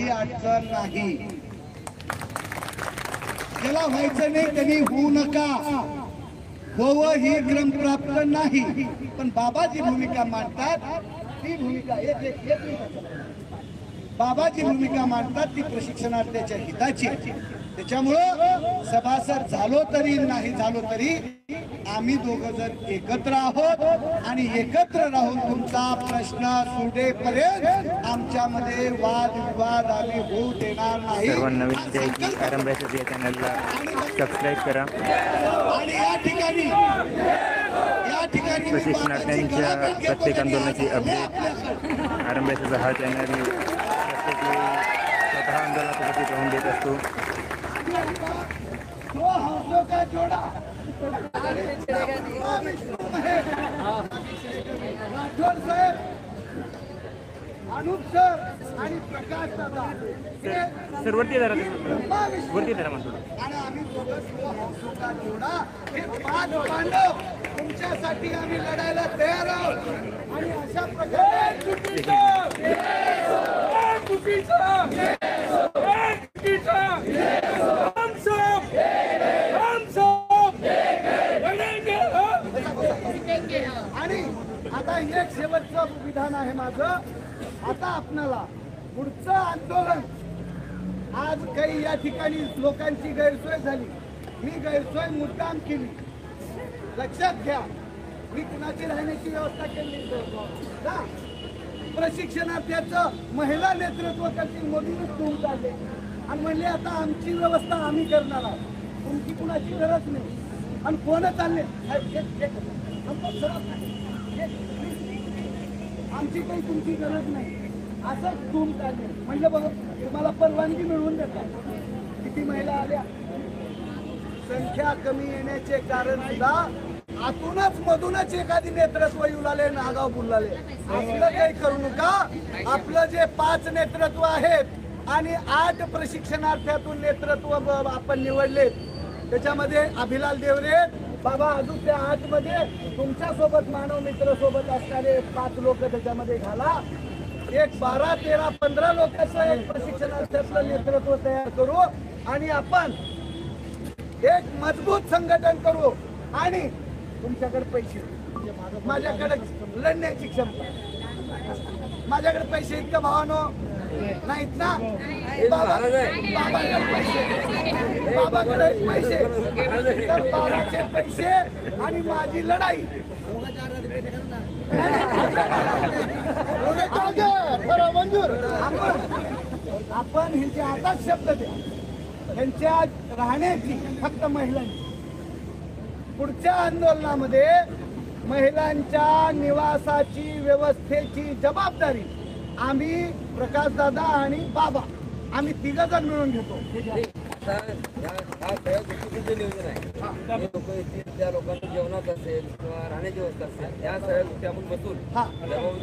काही अडचण नाही. ज्याला व्हायचं नाही त्यांनी होऊ नका. होव ही क्रमप्राप्त नाही, पण बाबाजी भूमिका मांडतात ती भूमिका बाबाजी भूमिका मांडतात ती प्रशिक्षणार्थ्याच्या हिताची. त्याच्यामुळं सभासद झालो तरी नाही झालो तरी आम्ही दोघं जण एकत्र आहोत आणि एकत्र राहून तुमचा प्रश्न सुटेपर्यंत आमच्यामध्ये वादविवाद आम्ही होऊ देणार नाही. सर्व नवीन जायची आरंभासाठी चॅनलला सबस्क्राईब करा. आणि या ठिकाणी प्रशिक्षणार्थ्यांच्या प्रत्येक आंदोलनाची अपडेट आरंभाचा हा चॅनल प्रत्येक स्वतः आंदोलनात राहून देत असतो. राठोड साहेब, अनुप सर आणि प्रकाश दादा सर वरती धरा म्हणतो. आणि आम्ही जोडा हे 5 पांडव तुमच्यासाठी आम्ही लढायला तयार आहोत. आणि अशा प्रकारे आणि आता एक शेवटचं विधान आहे माझं. आता आपणाला पुढचं आंदोलन, आज काही या ठिकाणी लोकांची गैरसोय झाली, मी गैरसोय मुद्दाम केली, लक्षात घ्या. मी कुणाची राहण्याची व्यवस्था केली का? प्रशिक्षणार्थ्याचं महिला नेतृत्व करतील मोदींनीच घेऊन चालले आणि म्हणले आता आमची व्यवस्था आम्ही करणार आहोत, तुमची कुणाची गरज नाही. आणि कोण चालले आमची काही तुमची गरज नाही असं धूम चालले. म्हणलं बघा तुम्हाला परवानगी मिळवून देतात. किती महिला आल्या. संख्या कमी येण्याचे कारण सुद्धा आतूनच मधूनच एखादी नेतृत्व येऊ लागले, नागाव बोलले. आपलं काही करू नका. आपलं जे 5 नेतृत्व आहेत आणि 8 प्रशिक्षणार्थ्यातून नेतृत्व आपण निवडले, त्याच्यामध्ये अभिलाल देवरे बाबा, अजून त्या 8 मध्ये तुमच्या सोबत मानव मित्र सोबत असणारे 5 लोक त्याच्यामध्ये घाला. एक 12, 13, 15 लोकांचं एक प्रशिक्षणार्थ्याचं नेतृत्व तयार करू आणि आपण एक मजबूत संघटन करू. आणि तुमच्याकडे पैसे, माझ्याकडे लढण्याची क्षमता, माझ्याकडे पैसे इतकं भावानो नाहीत ना. बाबाकडे पैसे, तर बाबाचे पैसे आणि माझी लढाई. मंजूर आपण ह्यांच्या हातात शब्द द्या, ह्यांच्या राहण्याची फक्त महिलांची. पुढच्या आंदोलनामध्ये महिलांच्या निवासाची व्यवस्थेची जबाबदारी आम्ही प्रकाशदादा आणि बाबा आम्ही 3 जण मिळून घेतो. त्या लोकांना जेवणात असेल किंवा राहण्याची व्यवस्था असेल, या सगळ्या गोष्टी आपण बसून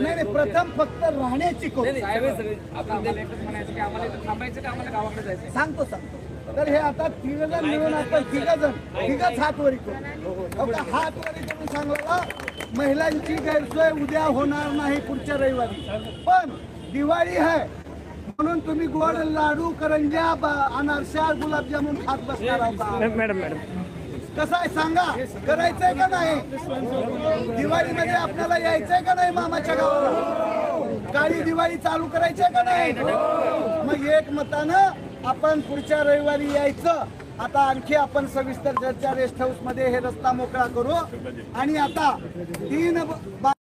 नाही प्रथम फक्त राहण्याची सांगतो. तर हे आता 3 जण मिळून आपण 3 हातवरी करू. हातवरी करून सांगला महिलांची गैरसोय उद्या होणार नाही पुढच्या रविवारी. पण दिवाळी आहे म्हणून तुम्ही गोड लाडू, करंज्या, अनारशा, गुलाबजामुन खात बसणार आहात. मॅडम कसं आहे सांगा, करायचंय का नाही? दिवाळीमध्ये आपल्याला यायचंय का नाही मामाच्या गावाला? काळी दिवाळी चालू करायचंय का नाही? मग एक मतानं आपण पुढच्या रविवारी यायचं. आता आणखी आपण सविस्तर चर्चा रेस्ट हाऊस मध्ये हे रस्ता मोकळा करू. आणि आता 3